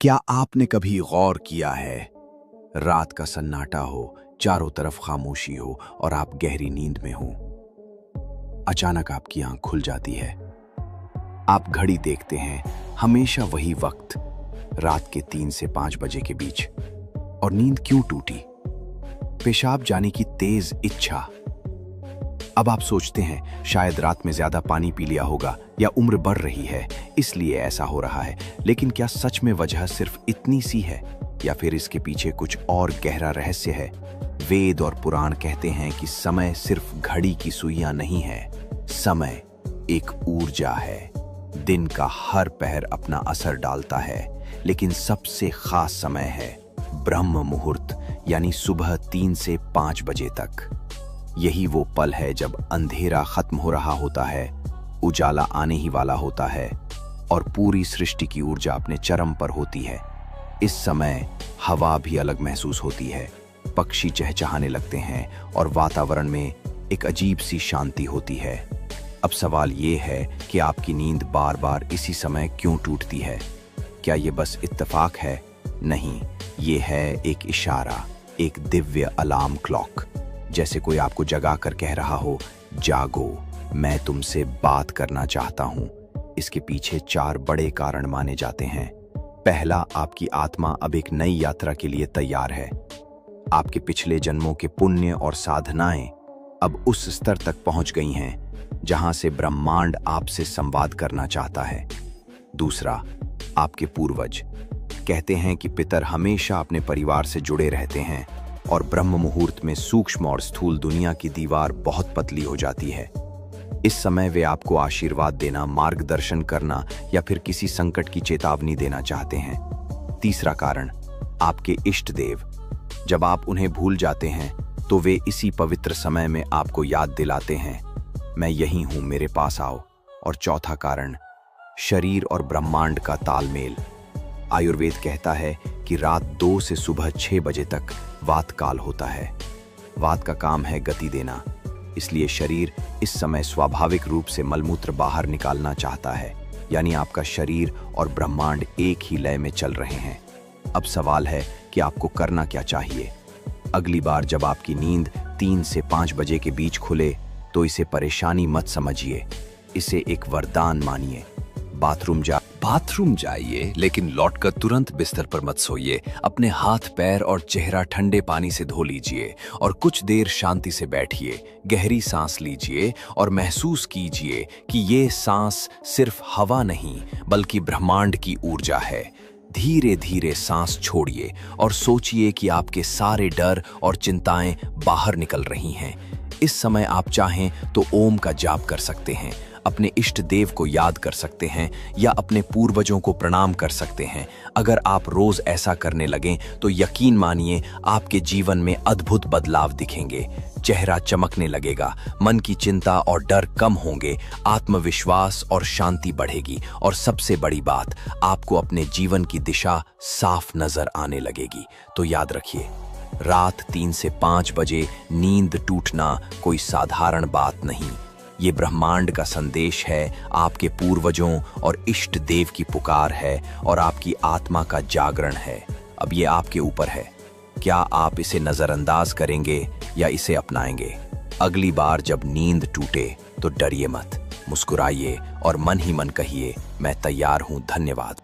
क्या आपने कभी गौर किया है, रात का सन्नाटा हो, चारों तरफ खामोशी हो और आप गहरी नींद में हो। अचानक आपकी आंख खुल जाती है। आप घड़ी देखते हैं, हमेशा वही वक्त, रात के 3 से 5 बजे के बीच। और नींद क्यों टूटी? पेशाब जाने की तेज इच्छा। अब आप सोचते हैं शायद रात में ज्यादा पानी पी लिया होगा या उम्र बढ़ रही है इसलिए ऐसा हो रहा है। लेकिन क्या सच में वजह सिर्फ इतनी सी है या फिर इसके पीछे कुछ और गहरा रहस्य है? वेद और पुराण कहते हैं कि समय सिर्फ घड़ी की सुइयां नहीं है, समय एक ऊर्जा है। दिन का हर पहर अपना असर डालता है, लेकिन सबसे खास समय है ब्रह्म मुहूर्त, यानी सुबह 3 से 5 बजे तक। यही वो पल है जब अंधेरा खत्म हो रहा होता है, उजाला आने ही वाला होता है और पूरी सृष्टि की ऊर्जा अपने चरम पर होती है। इस समय हवा भी अलग महसूस होती है, पक्षी चहचहाने लगते हैं और वातावरण में एक अजीब सी शांति होती है। अब सवाल ये है कि आपकी नींद बार बार इसी समय क्यों टूटती है? क्या ये बस इत्तेफाक है? नहीं, ये है एक इशारा, एक दिव्य अलार्म क्लॉक। जैसे कोई आपको जगा कर कह रहा हो, जागो, मैं तुमसे बात करना चाहता हूं। इसके पीछे 4 बड़े कारण माने जाते हैं। पहला, आपकी आत्मा अब एक नई यात्रा के लिए तैयार है। आपके पिछले जन्मों के पुण्य और साधनाएं अब उस स्तर तक पहुंच गई हैं जहां से ब्रह्मांड आपसे संवाद करना चाहता है। दूसरा, आपके पूर्वज कहते हैं कि पितर हमेशा अपने परिवार से जुड़े रहते हैं और ब्रह्म मुहूर्त में सूक्ष्म और स्थूल दुनिया की दीवार बहुत पतली हो जाती है। इस समय वे आपको आशीर्वाद देना, मार्गदर्शन करना या फिर किसी संकट की चेतावनी देना चाहते हैं। तीसरा कारण, आपके इष्ट देव। जब आप उन्हें भूल जाते हैं तो वे इसी पवित्र समय में आपको याद दिलाते हैं, मैं यही हूं, मेरे पास आओ। और चौथा कारण, शरीर और ब्रह्मांड का तालमेल। आयुर्वेद कहता है कि रात 2 से सुबह 6 बजे तक वात काल होता है। वात का काम है गति देना, इसलिए शरीर इस समय स्वाभाविक रूप से मलमूत्र बाहर निकालना चाहता है, यानी आपका शरीर और ब्रह्मांड एक ही लय में चल रहे हैं। अब सवाल है कि आपको करना क्या चाहिए। अगली बार जब आपकी नींद 3 से 5 बजे के बीच खुले तो इसे परेशानी मत समझिए, इसे एक वरदान मानिए। बाथरूम जाइए, लेकिन लौटकर तुरंत बिस्तर पर मत सोइए। अपने हाथ, पैर और चेहरा ठंडे पानी से धो लीजिए और कुछ देर शांति से बैठिए। गहरी सांस लीजिए और महसूस कीजिए कि ये सांस सिर्फ हवा नहीं बल्कि ब्रह्मांड की ऊर्जा है। धीरे धीरे सांस छोड़िए और सोचिए कि आपके सारे डर और चिंताएं बाहर निकल रही हैं। इस समय आप चाहें तो ओम का जाप कर सकते हैं, अपने इष्ट देव को याद कर सकते हैं या अपने पूर्वजों को प्रणाम कर सकते हैं। अगर आप रोज ऐसा करने लगें तो यकीन मानिए आपके जीवन में अद्भुत बदलाव दिखेंगे। चेहरा चमकने लगेगा, मन की चिंता और डर कम होंगे, आत्मविश्वास और शांति बढ़ेगी और सबसे बड़ी बात, आपको अपने जीवन की दिशा साफ नजर आने लगेगी। तो याद रखिए, रात 3 से 5 बजे नींद टूटना कोई साधारण बात नहीं, ये ब्रह्मांड का संदेश है, आपके पूर्वजों और इष्ट देव की पुकार है और आपकी आत्मा का जागरण है। अब ये आपके ऊपर है, क्या आप इसे नजरअंदाज करेंगे या इसे अपनाएंगे? अगली बार जब नींद टूटे तो डरिए मत, मुस्कुराइए और मन ही मन कहिए, मैं तैयार हूं, धन्यवाद।